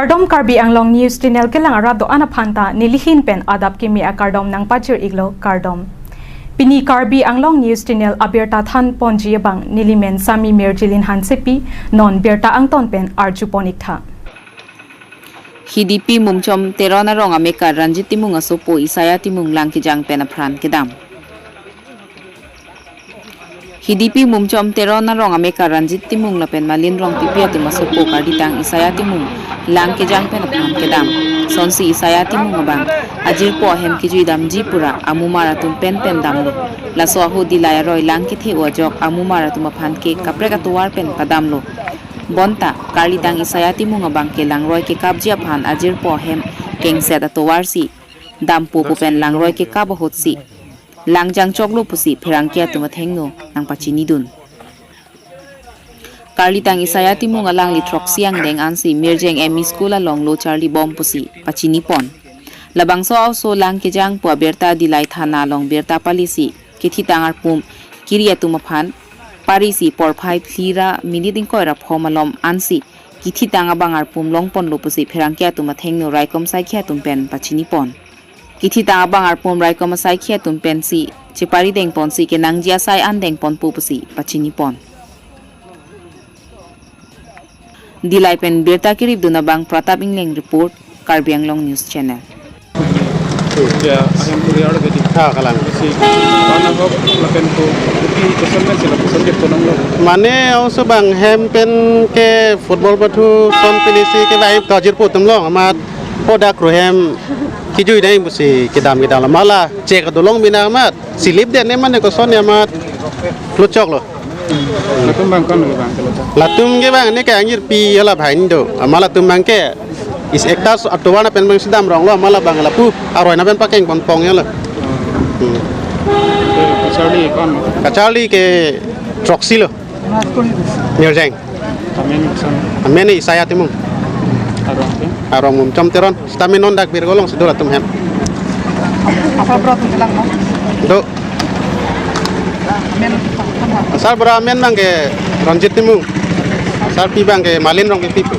Kardom Karbi Anglong News Channel kelang arado anaphanta nilihin pen adap kimi a Kardom nang pachir iglo Kardom. Pini Karbi Anglong News Channel abirta than ponji bang nilimen sami merjilin hansepi non berta angton pen arjuponik tha. Hidipi mumchom terona rong ameka ranjit timung asopo isaya timung lang Kejang pen Apran Kedam. Hidipi mumchom terona rong ameka ranjit timung lapen malin rong pipia tumasopo karditang isaya timung lang Kejang pen Apran Kedam. Sonsi isaya timung abang ajir po hem kijui dam jipura amumara tum pen damlo. Laso aho dilaya roy lang kithi wajok amumara tumaphan ke kapreka tuwar pen padamlo. Bonta karditang isaya timung abang ke lang roy ke kabjia phan ajir po hem keng set atuwar si dam po pen lang roy ke kabahot si. Langjang choklo pusi pherangkia tumathengno nang pachini dun. Kalitang isaya timung alang litrok siang deng ansi mirjeng emi school along lo Charlie bom pusi pachini pon. Labang so also lang Kejang po berta dilai thana long berta palisi kithi tangar pum kiriya tumaphan parisi por 5 thira miniding koira phomalom ansi kithi tanga bangar pum long pon lo pusi pherangkia tumathengno raikom saikya tumpen pachini pon. Kithi ta abang arpom rai ko masai khia tum pensi chipari deng ponsi ke nangjia sai an deng pon pupusi pachini pon dilai pen berta kirib duna bang Pratap Ingleng report Karbi Anglong News Channel ya ahem puri aro gedi kalan si bana hok lapen ko uti kesamben sila subject tonong lo mane also bang hem pen ke football batu son pilisi ke bai tajir putum lo amat podak rohem kijui dai busi kedam mala cek dolong bina amat silip den neman ko son amat lucok lo latum bang kan bang latum ge bang ne ka angir pi ala bhain do amala tum bang ke is ektas atwana pen bang sidam rong lo amala bang la pu aroi na pen pakeng pon pong ya lo kachali ke troxy lo mirjeng amen isaya timung arong mumchom teron staminon dak bir golong sedola tum hem apa bro tum lang no do asal bra men bang ke ranjit timung asal pi bang ke malin rong ke pipu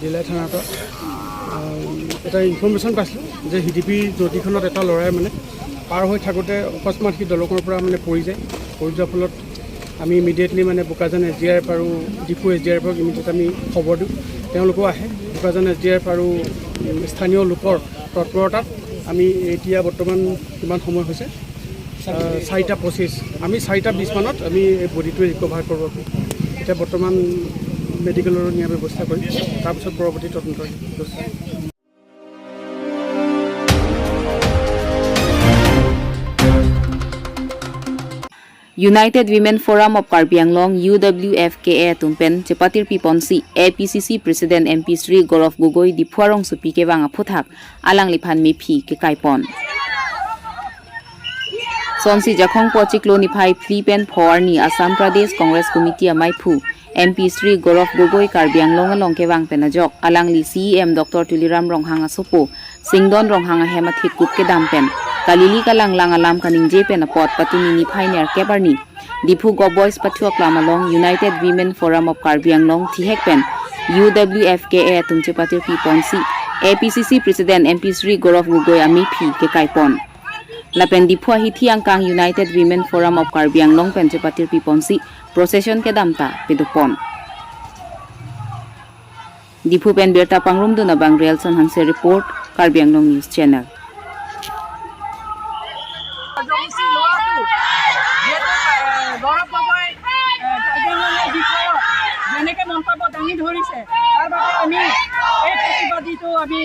dilai thana to এটা information পাইছিল যে হিডিপি নদীখনত এটা লৰাই মানে পাৰ হৈ থাকোতে অকস্মাত কি দলকৰ পৰা মানে পৰি যায় পৰি যোৱাৰ ফলত আমি ইমিডিয়েটলি মানে বোকাজান এছডিআৰএফ আৰু ডিপু এছডিআৰএফক ইমিডিয়েট আমি খবৰ দিওঁ তেওঁলোকো আহে বোকাজান এছডিআৰএফ আৰু স্থানীয় লোকৰ তৎপৰতাত আমি এতিয়া বৰ্তমান কিমান সময় হৈছে 4:25 আমি 4:20 মানত আমি এই বডিটো ৰিকভাৰ কৰিব এতিয়া বৰ্তমান মেডিকেলৰ নিয়া ব্যৱস্থা কৰি তাৰপিছত পৰৱৰ্তী তদন্ত ব্যৱস্থা United Women Forum of Karbi Anglong Uwfka tumpen chepatir piponsi Apcc President MP Sri Gaurav Gogoi di phuarong supi ke wanga phuthak alang liphan Amephi Kekei pon sonsi jakhong pochiklo ni phai flipen phoarni Assam Pradesh Congress Committee Amaiphu MP Sri Gaurav Gogoi Karbi Anglong along ke wang penajok alang li CM Dr Tuliram Ronghanga sopo Singdon Ronghanga hemathit kup ke dampen Kalili kalang lang alam kaning jepen apot patuni ni pioneer kebarni Dipu Gogoi pathuak lamalong United Women Forum of Karbi Anglong thihek pen Uwfka tumche patir pi ponsi Apcc President MP Sri Gaurav Gogoi Amephi Kekei pon lapen dipu hi thiang kang United Women Forum of Karbi Anglong pen chepatir pi ponsi procession ke damta pedupon dipu pen berta pangrum duna bang relson hanse report Karbi Anglong News Channel Gaurav Gogoi Kejang বিষয়ত যেনেকৈ মন্তব্য দাঙি ধৰিছে তাৰ বাবে আমি এই প্ৰতিবাদীটো আমি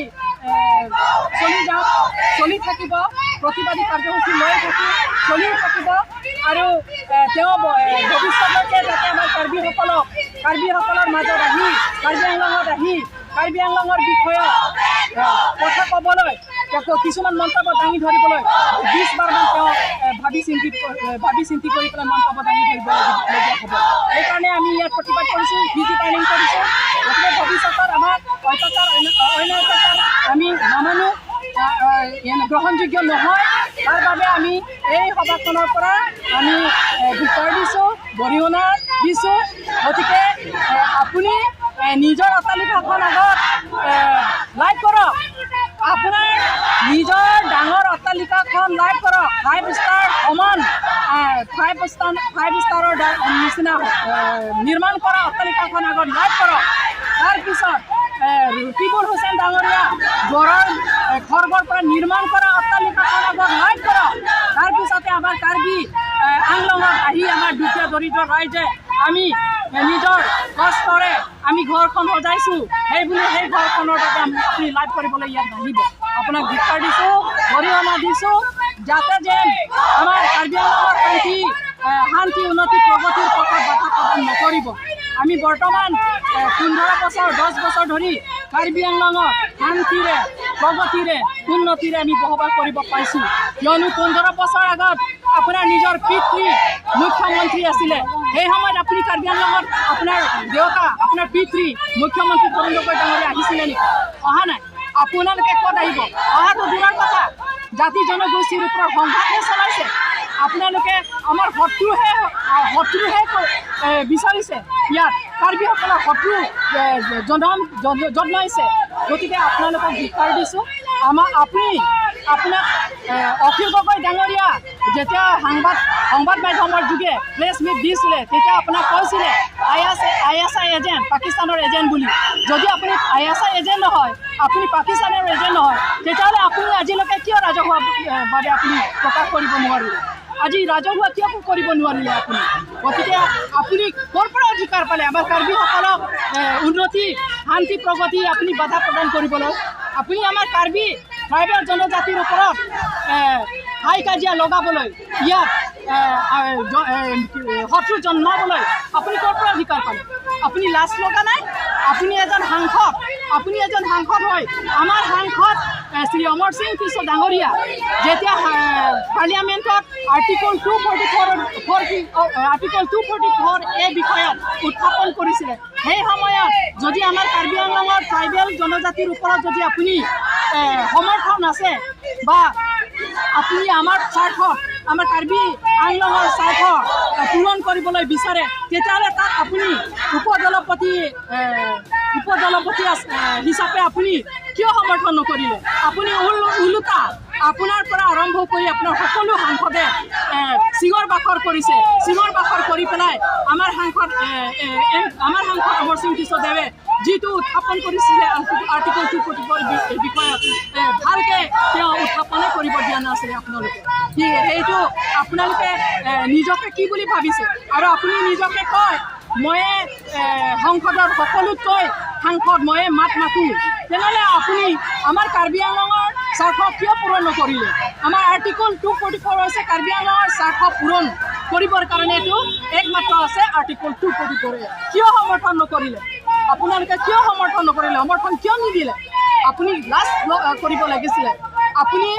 চলি থাকিব প্ৰতিবাদী কাৰ্যসূচী লৈ চলি থাকিব আৰু তেওঁ ভৱিষ্যতলৈকে যাতে আমাৰ কাৰ্বিসকলৰ মাজত আহি কাৰ্বি আংলঙৰ বিষয়ত কথা ক'বলৈ কিছুমান মন্তব্য দাঙি ধৰিবলৈ 20 বাৰমান তেওঁ ভাবি চিন্তি কৰি পেলাই মন্তব্য দাঙি ধৰিবলগীয়া হ'ব সেইকাৰণে আমি ইয়াত প্ৰতিবাদ কৰিছোঁ ভিজি পাৰ্লিং কৰিছোঁ গতিকে ভৱিষ্যতৰ আমাৰ অন্য অত্যাচাৰ আমি নামানো গ্ৰহণযোগ্য নহয় তাৰ বাবে আমি এই সভাখনৰ পৰা আমি বিচাৰ দিছোঁ গৰিহণা দিছোঁ গতিকে আপুনি নিজৰ অট্টালিকাখন আগত লাইভ কৰক আপোনাৰ নিজৰ ডাঙৰ অট্টালিকাখন লাইভ কৰক 5 ষ্টাৰ সমান 5 ষ্টাৰৰ নিচিনা নিৰ্মাণ কৰা অট্টালিকাখন আগত লাইভ কৰক তাৰপিছত ৰকিবুল হুছেইন ডাঙৰীয়া গড়ৰ খৰ্গৰ পৰা নিৰ্মাণ কৰা অট্টালিকাখন আগত লাইভ কৰক তাৰপিছতে আমাৰ কাৰ্বি আংলঙত আহি আমাৰ দুখীয়া দৰিদ্ৰ ৰাইজে আমি নিজৰ কষ্টৰে আমি ঘৰখন সজাইছোঁ সেই ঘৰখনৰ বাবে আপুনি লাইভ কৰিবলৈ ইয়াত নাহিব আপোনাক ধিক্কাৰ দিছোঁ অৰিহণা দিছোঁ যাতে যেন আমাৰ কাৰ্বি আংলঙৰ শান্তি উন্নতি প্ৰগতিৰ পথত বাধা প্ৰদান নকৰিব আমি বৰ্তমান 15 বছৰ 10 বছৰ ধৰি কাৰ্বি আংলঙত শান্তিৰে প্ৰগতিৰে উন্নতিৰে আমি বসবাস কৰিব পাইছোঁ কিয়নো 15 বছৰ আগত আপোনাৰ নিজৰ পিতৃ মুখ্যমন্ত্ৰী আছিলে সেই সময়ত আপুনি কাৰ্বি আংলঙত আপোনাৰ দেউতা আপোনাৰ পিতৃ মুখ্যমন্ত্ৰী তৰুণ গগৈ ডাঙৰীয়া আহিছিলে নেকি অহা নাই আপোনালোকে ক'ত আহিব অহাটো দূৰৰ কথা জাতি জনগোষ্ঠীৰ ওপৰত সংঘাতহে চলাইছে আপোনালোকে আমাৰ শত্ৰুহে বিচাৰিছে ইয়াত কাৰ্বিসকলৰ শত্ৰু জন্মাইছে গতিকে আপোনালোকক ধিক্কাৰ দিছোঁ আপোনাক অখিল গগৈ ডাঙৰীয়া যেতিয়া সংবাদ মাধ্যমৰ যোগে প্ৰেছ মিট দিছিলে তেতিয়া আপোনাক কৈছিলে ISI এজেণ্ট পাকিস্তানৰ এজেণ্ট বুলি যদি আপুনি ISI এজেণ্ট নহয় আপুনি পাকিস্তানৰ এজেণ্ট নহয় তেতিয়াহ'লে আপুনি আজিলৈকে কিয় ৰাজহুৱাভাৱে আপুনি প্ৰকাশ কৰিব নোৱাৰিলে আজি ৰাজহুৱা কিয় কৰিব নোৱাৰিলে আপুনি গতিকে আপুনি ক'ৰ পৰা অধিকাৰ পালে আমাৰ কাৰ্বিসকলক উন্নতি শান্তি প্ৰগতি আপুনি বাধা প্ৰদান কৰিবলৈ আপুনি আমাৰ কাৰ্বি ট্ৰাইবেল জনজাতিৰ ওপৰত হাই কাজিয়া লগাবলৈ ইয়াত শত্ৰু জন্মাবলৈ আপুনি ক'ৰ পৰা অধিকাৰ পালে আপুনি লাজ লগা নাই আপুনি এজন সাংসদ হয় আমাৰ সাংসদ শ্ৰী অমৰ সিং কিশোৰ ডাঙৰীয়া যেতিয়া পাৰ্লিয়ামেণ্টত আৰ্টিকল 244 এই বিষয়ত উত্থাপন কৰিছিলে সেই সময়ত যদি আমাৰ কাৰ্বি আংলঙৰ ট্ৰাইবেল জনজাতিৰ ওপৰত যদি আপুনি সমৰ্থন আছে বা আপুনি আমাৰ স্বাৰ্থ আমাৰ কাৰ্বি আংলঙৰ স্বাৰ্থ পূৰণ কৰিবলৈ বিচাৰে তেতিয়াহ'লে তাত আপুনি উপদলপতি হিচাপে আপুনি কিয় সমৰ্থন নকৰিলে আপুনি ওলোটা আপোনাৰ পৰা আৰম্ভ কৰি আপোনাৰ সকলো সাংসদে চিঙৰ বাখৰ কৰিছে চিঙৰ বাখৰ কৰি পেলাই আমাৰ সাংসদ অমৰ সিং কিশোৰ দেৱে যিটো উত্থাপন কৰিছিলে আৰ্টিকল 244 বিষয়ত ভালকৈ তেওঁ উত্থাপনে কৰিব দিয়া নাছিলে আপোনালোকে সেইটো আপোনালোকে নিজকে কি বুলি ভাবিছে আৰু আপুনি নিজকে কয় মই সংসদৰ সকলোতকৈ সাংসদ মই মাত মাতোঁ তেনেহ'লে আপুনি আমাৰ কাৰ্বি আংলঙৰ স্বাৰ্থ কিয় পূৰণ নকৰিলে আমাৰ আৰ্টিকল 244 হৈছে কাৰ্বি আংলঙৰ স্বাৰ্থ পূৰণ কৰিবৰ কাৰণে এইটো একমাত্ৰ আছে আৰ্টিকল 244 কিয় সমৰ্থন নকৰিলে আপোনালোকে কিয় সমৰ্থন নকৰিলে সমৰ্থন কিয় নিদিলে আপুনি লাজ কৰিব লাগিছিলে আপুনি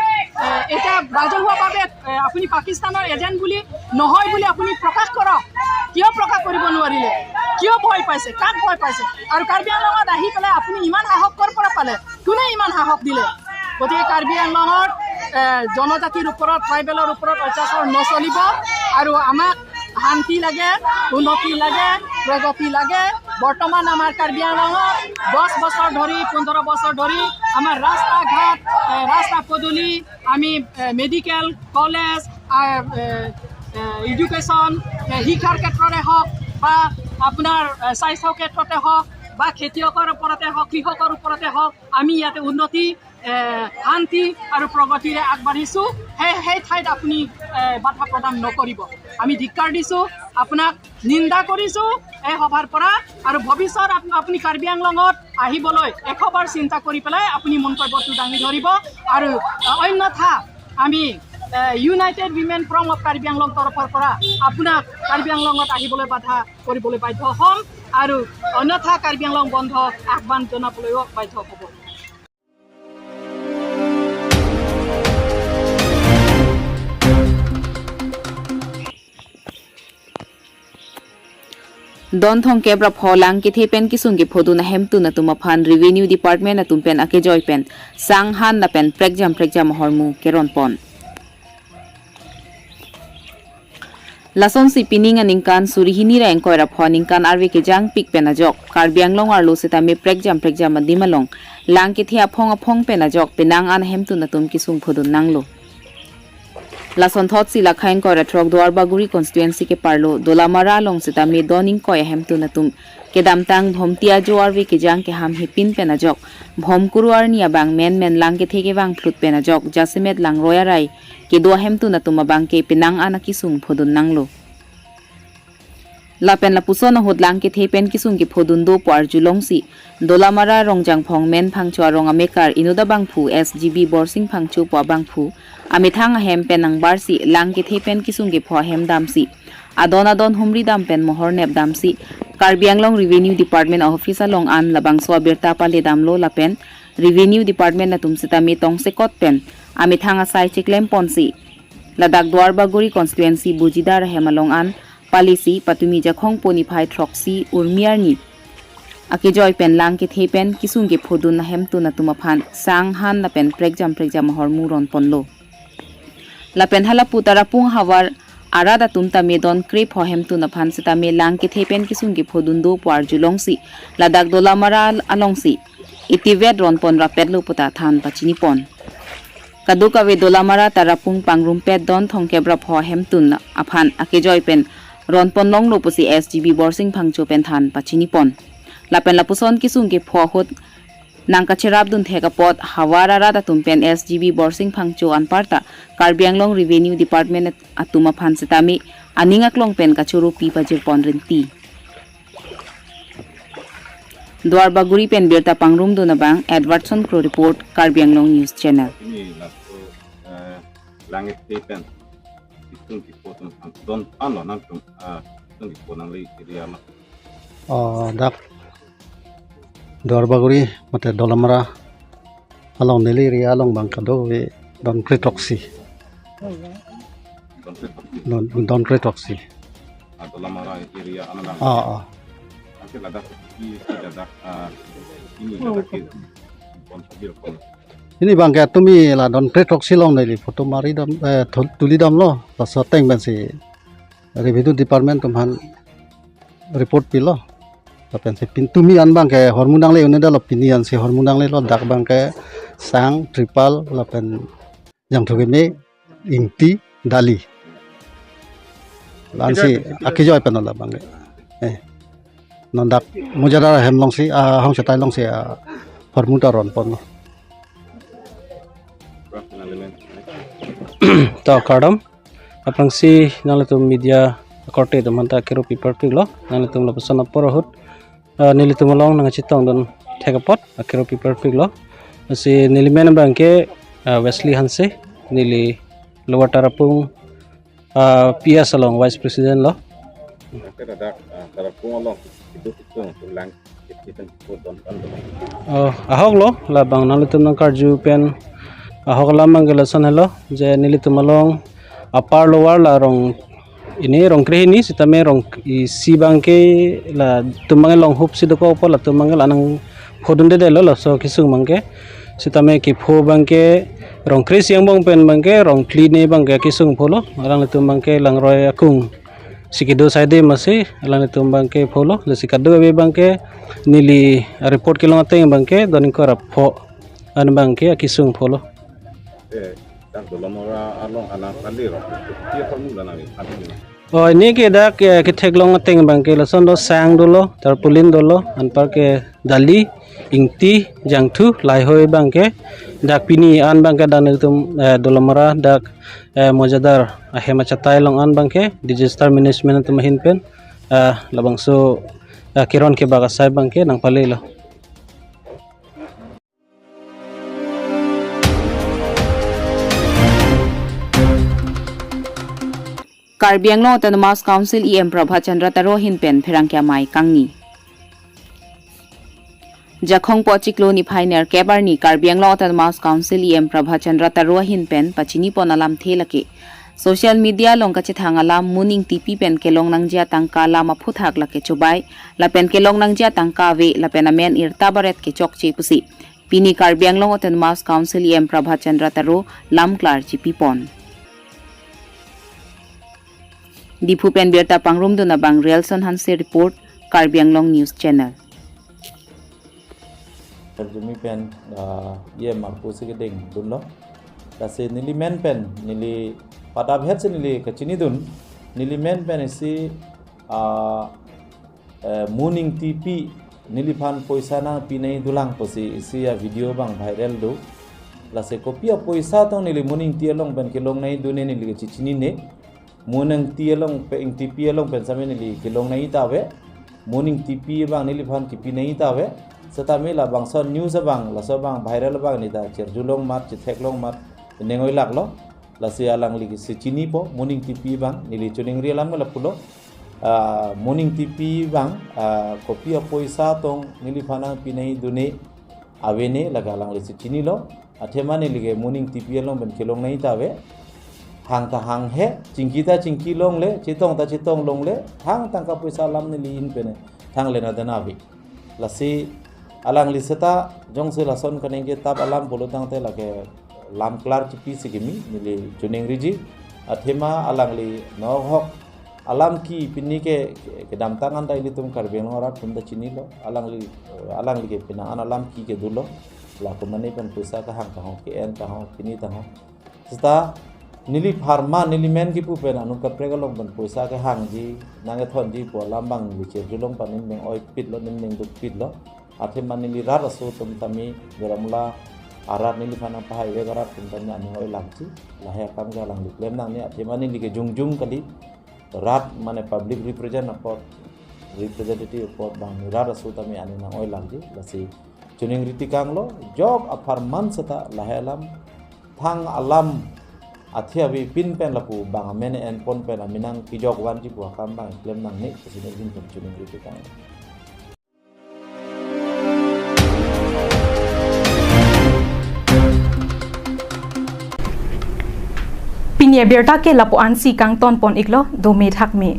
এতিয়া ৰাজহুৱাভাৱে আপুনি পাকিস্তানৰ এজেণ্ট বুলি নহয় বুলি আপুনি প্ৰকাশ কৰক কিয় প্ৰকাশ কৰিব নোৱাৰিলে কিয় ভয় পাইছে কাক ভয় পাইছে আৰু কাৰ্বি আংলঙত আহি পেলাই আপুনি ইমান সাহস ক'ৰ পৰা পালে কোনে ইমান সাহস দিলে গতিকে কাৰ্বি আংলঙত জনজাতিৰ ওপৰত ট্ৰাইবেলৰ ওপৰত অত্যাচাৰ নচলিব আৰু আমাক শান্তি লাগে উন্নতি লাগে প্ৰগতি লাগে বৰ্তমান আমাৰ কাৰ্বি আংলঙত 10 বছৰ ধৰি 15 বছৰ ধৰি আমাৰ ৰাস্তা ঘাট ৰাস্তা পদূলি আমি মেডিকেল কলেজ এডুকেশ্যন শিক্ষাৰ ক্ষেত্ৰতে হওক বা আপোনাৰ স্বাস্থ্য ক্ষেত্ৰতে হওক বা খেতিয়কৰ ওপৰতে হওক কৃষকৰ ওপৰতে হওক আমি ইয়াতে উন্নতি শান্তি আৰু প্ৰগতিৰে আগবাঢ়িছোঁ সেই ঠাইত আপুনি বাধা প্ৰদান নকৰিব আমি ধিক্কাৰ দিছোঁ আপোনাক নিন্দা কৰিছোঁ এই সভাৰ পৰা আৰু ভৱিষ্যত আপুনি কাৰ্বি আংলঙত আহিবলৈ 100 বাৰ চিন্তা কৰি পেলাই আপুনি মন্তব্যটো দাঙি ধৰিব আৰু অন্যথা আমি United women from of Karbi Anglong তৰফৰ পৰা আপোনাক কাৰ্বি আংলঙত আহিবলৈ বাধা কৰিবলৈ বাধ্য হ'ম আৰু অন্যথা কাৰ্বি আংলং বন্ধ আহ্বান জনাবলৈও বাধ্য হ'ব Don thong kebra pholang ki thepen ki sung ki phodu na hemtu na tuma phan revenue department na tumpen ake joy pen sang han na pen pregjam hormu keron pon Lason si pining aningkan surihini ra engkoi ra phoningkan arwe Kejang pik penajok Karbi Anglong arlo sitame pregjam adimalong lang ki thia phong penajok penang an hem tu natum kisung phodun nanglo Lason thot si lakhain ko ra throk duar baguri constituency ke parlo dolamara long sitame doning ko hem tu natum Kedam tang bhomtia jo arwe Kejang ke ham hipin penajok bhom kuruar nia bang men lang ke theke bang phlut penajok jasimet lang royarai ke do hem tu natum bang ke penang ana kisung phodun nanglo Lapen lapuso na hodlang ke thepen kisung ke phodun do par julong si dolamara rongjang phong men phangchwa rong amekar inuda bangphu SGB borsing phangchu pa bangphu amithang hem penang barsi lang ke thepen kisung ke pho hem damsi adon humri dam pen mohor nep damsi Karbi Anglong Revenue Department office along an labang so birta pale damlo lapen Revenue Department na tumsita mi tong sekot pen amithang asai chiklem ponsi ladak duar baguri constituency bujidar hemalong an Palisi patumi jakhong poni phai troxi urmiarni akejoy pen lang ke thepen kisung ke phodun na hemtu na tumaphan sang han na pen pregjam hormu ron ponlo la pen hala putara pung hawar arada tumta medon krep ho hemtu na phan sita me lang ke thepen kisung ke phodun do par julongsi ladak dolamara alongsi itivet ron pon rapetlo puta than pachini pon kaduka we dolamara tarapung pangrum pet don thongkebra pho hemtun na aphan akejoy pen ron pon long lo pusi SGB borsing phangcho pen than pachini pon lapen lapuson kisung ke pho hot nangka cherap dun theka pot hawara ra ta tumpen SGB borsing phangcho anparta Karbi Anglong Revenue Department atuma phan sitami aninga klong pen kachuru pi pajir pon renti Dwar baguri pen birta pangrum dun abang Edwardson Pro report Karbi Anglong News Channel langit pen Tung di potong don ano nang tung di potong lagi dia mah. Dak Dorbaguri mate dolamara along neli ria along bangkado we don kretoksi. Don kretoksi. Dolamara area anak. Nanti ladak ini ladak konsabil kon. Ini bangke tumi la don kretoksi long neli foto mari dam tuli dam lo la soteng ban si revenue department tumhan report pilo lapen si pintumi an bangke hormunang le uneda lo pinian si hormunang le lo dak bangke sang tripal lapen yang thogeme ingti dali lan si akijoy penola bangke nondak mujara hemlong si hong chatai long si hormudaron pon ta Kedam Apran si nalatum media korte manta kero paper piglo nalatum lapasana porohut nilitum long nang chitong don thekapot kero paper piglo si nilimen bangke Wesley Hanse nili lower tarapung PS along vice president lo ahok lo labang nalatum nang karju pen ahok lamang gelasan hello je nili tumalong apar lower la rong ini rong krehini sitame rong si bangke la tumangel long hup si doko pola tumangel anang phodun de lo so kisung mangke sitame ki pho bangke rong kres yang bong pen bangke rong clean bangke kisung pholo alang tumangke lang roy akung sikido saide mase alang tumbangke pholo le sikado be bangke nili report kilong ateng bangke doning ko rapho an bangke kisung pholo ini kita kita kelong teng bangke lason do sang dolo tarpulin dolo anpar ke dali ingti jangtu laihoi bangke dak pini an bangke dan itu dolamara dak mojadar ahema chatai long an bangke disaster management tumahin pen labang so kiron ke bagasai bangke nang palelo Karbi Anglong Autonomous Council EM Prabha Chandra Tarohin pen pherangkya mai kangni Jakhong Pochiklo ni phainer kebarni Karbi Anglong Autonomous Council EM Prabha Chandra Tarohin pen pachini ponalam thelake social media long kache thangala muning TP pen kelong nangjia tangka lama phuthak lake chubai la pen kelong nangjia tangka we la pen amen irta baret ke chokche pusi pini Karbi Anglong Autonomous Council EM Prabha Chandra Taro lam klar GP pon Dipu pen berta pangrum do na bang Relson Hanse report Karbi Anglong News Channel. Jumi pen ye marpu se gedeng dun lo da se nili men pen nili pada bhet se nili kachini dun nili men pen si morning TP nili phan poisa na pinai dulang posi si ya video bang viral do la se kopia poisa tong nili morning ti long pen kilong nai dune nili chichini ne morning ti long pe TP long pen same nili kilong nai tawe morning TP bang nili phan ki pinai tawe Setami la bangson news bang la so bang viral bang ni da cherjulong mat chithek mat nengoi lak lo la si alang li si chini po morning TP bang nili chuning rialam la pulo morning TP bang kopia poisa tong nili phana pinai dune avene laga lang li si chini lo athema nili ge morning TP long ben kelong nai tawe hang ta hang he chingki long le chitong long le hang tangka poisa lam nili in pene thang le na dana bi la si alang liseta jong se lason kanenge tab alam bolutang te lage lam klar chipi sigimi nili juning riji athema alang li no hok alam ki pinni ke kedam tangan dai litum karbeng ora tunda chini lo alang li ke pina an alam ki ke dulo la ko mane pen pusa ka hang ka ho ke en ka ho pini ta ho sta nili pharma nili men ki pu pen anu ka pregalong ban pusa ka hang ji nange thon ji po lambang li che julong panin meng oi pit lo ning du pit lo athema nili rar asu tum tami geramla arat nili phana pahai ve garat tum tanya ani oi langchi lahe kam ga lang diklem nang ni athema nili ke jung kali rat mane public representative pot bang rar asu tami ani nang oi langji lasi chuning riti kanglo jog afar man seta lahe lam thang alam athia vi pin pen lapu bang mene en pon pen aminang ki jog wan ji bua kam bang klem nang ni kesine jin chuning riti kang Pinya berta ke lapuan si kang ton pon iklo do me thak me